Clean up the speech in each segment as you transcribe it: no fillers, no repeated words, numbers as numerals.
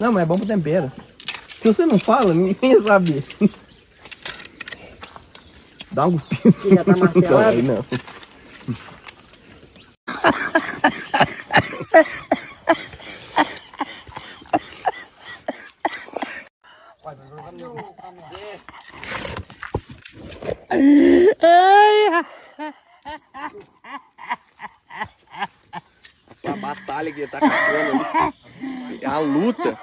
Não, mas é bom pro tempero. Se você não fala, ninguém sabe. Dá um cuspinho. Você já tá martelado? Não. A batalha que ele tá catando ali. É a luta.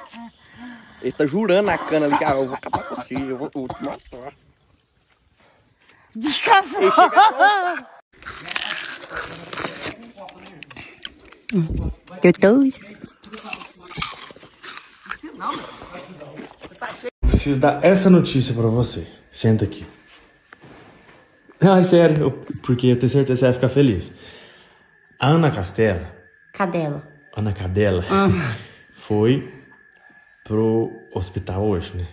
Ele tá jurando na cana ali, cara, eu vou acabar com você, eu vou te matar. Descansa! Eu tô... Preciso dar essa notícia pra você. Senta aqui. Não, é sério, porque eu tenho certeza que você vai ficar feliz. A Ana Castela, Cadela. Ana Cadela, foi pro hospital hoje, né?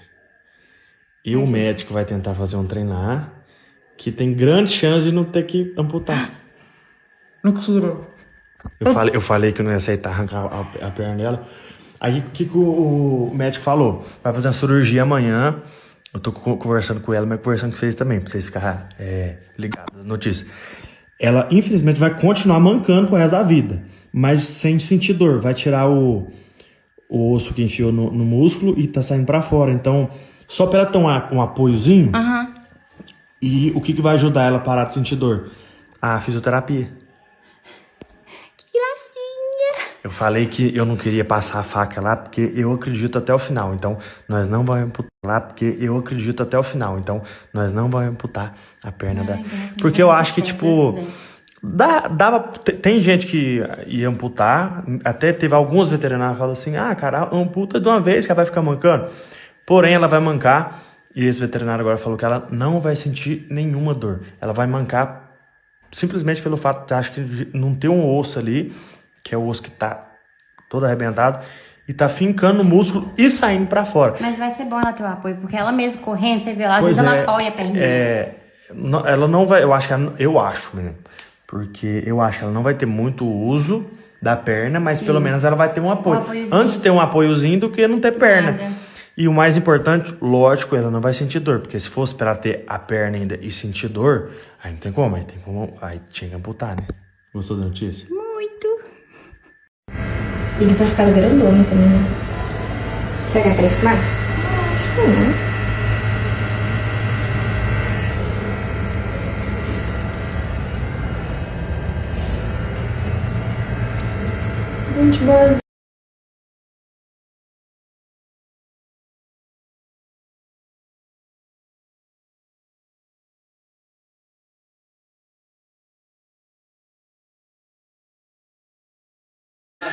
E o médico vai tentar fazer um treinar que tem grande chance de não ter que amputar. Mentira. Eu falei que eu não ia aceitar arrancar a perna dela. Aí o que o médico falou? Vai fazer uma cirurgia amanhã. Eu tô conversando com ela, mas conversando com vocês também, pra vocês ficarem ligados nas notícias. Ela, infelizmente, vai continuar mancando pro resto da vida, mas sem sentir dor. Vai tirar o osso que enfiou no músculo e tá saindo pra fora. Então, só pra ela ter um apoiozinho. Aham. E o que vai ajudar ela a parar de sentir dor? A fisioterapia. Que gracinha. Eu falei que eu não queria passar a faca lá porque eu acredito até o final. Então, nós não vamos amputar lá porque eu acredito até o final. Então, nós não vamos amputar a perna da... Porque eu acho que, tipo... Tem gente que ia amputar. Até teve alguns veterinários que falaram assim, cara, amputa de uma vez que ela vai ficar mancando. Porém, ela vai mancar. E esse veterinário agora falou que ela não vai sentir nenhuma dor. Ela vai mancar simplesmente pelo fato de, acho que não ter um osso ali, que é o osso que tá todo arrebentado, e tá fincando o músculo e saindo pra fora. Mas vai ser bom ela ter o apoio, porque ela mesmo correndo, você vê lá, às vezes ela apoia a perninha. Ela não vai, eu acho mesmo, porque eu acho que ela não vai ter muito uso da perna, mas Sim. Pelo menos ela vai ter um apoio. apoiozinho. Antes ter um apoiozinho do que não ter perna. Nada. E o mais importante, lógico, ela não vai sentir dor, porque se fosse pra ela ter a perna ainda e sentir dor, aí não tem como, aí tinha que amputar, né? Gostou da notícia? Muito. Ele vai ficar grandona também, né? Será que cresce mais? Acho que não. Gente, boa.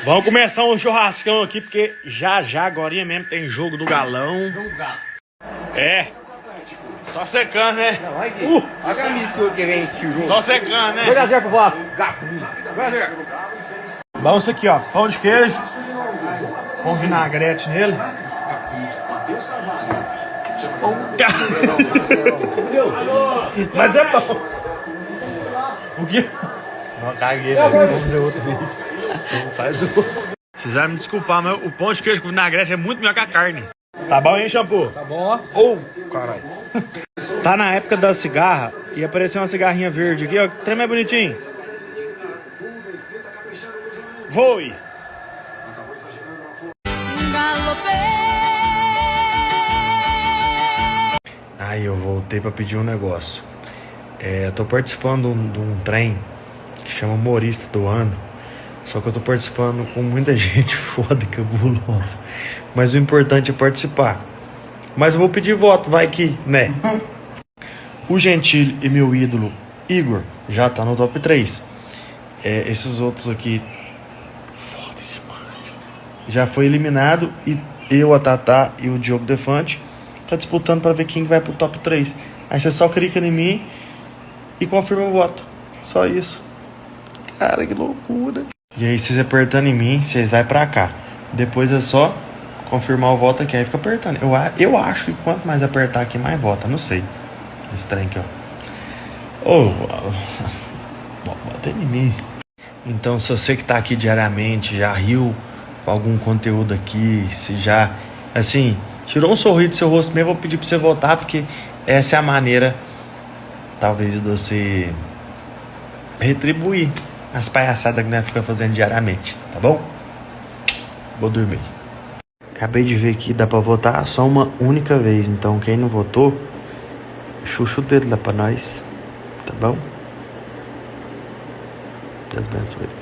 Vamos começar um churrascão aqui, porque já agorinha mesmo tem jogo do galão. Jogo do galo. Só secando, né? Não, olha aqui. Olha a camisa que vem esse jogo. Só secando, né? Vai trazer pro Vasco. Gato. Vai ver. Bom, isso aqui, ó, pão de queijo, com vinagrete nele. Mas é bom. O quê? Não, caguei, já. Vamos fazer outro vídeo. Vamos fazer outro. Vocês vão me desculpar, mas o pão de queijo com vinagrete é muito melhor que a carne. Tá bom, hein, shampoo? Tá bom, ó. Caralho. Tá na época da cigarra e apareceu uma cigarrinha verde aqui, ó. Tem mais bonitinho. Voe. Aí eu voltei pra pedir um negócio. Eu tô participando de um trem que chama Humorista do Ano. Só que eu tô participando com muita gente foda e cabulosa. Mas o importante é participar. Mas eu vou pedir voto, vai que, né? O Gentili e meu ídolo, Igor, já tá no top 3. Esses outros aqui, foda demais. Já foi eliminado e eu, a Tatá e o Diogo Defante tá disputando pra ver quem vai pro top 3. Aí você só clica em mim e confirma o voto. Só isso. Cara, que loucura. E aí, vocês apertando em mim, vocês vai pra cá. Depois é só confirmar o voto aqui, aí fica apertando. Eu acho que quanto mais apertar aqui, mais vota. Não sei. Esse trem aqui, ó. Bota em mim. Então, se você que tá aqui diariamente, já riu com algum conteúdo aqui, se já, assim, tirou um sorriso do seu rosto mesmo, eu vou pedir pra você votar, porque essa é a maneira, talvez, de você retribuir as palhaçadas que nós ficamos fazendo diariamente, tá bom? Vou dormir. Acabei de ver que dá pra votar só uma única vez, então quem não votou, chucha o dedo lá pra nós, tá bom? Deus abençoe.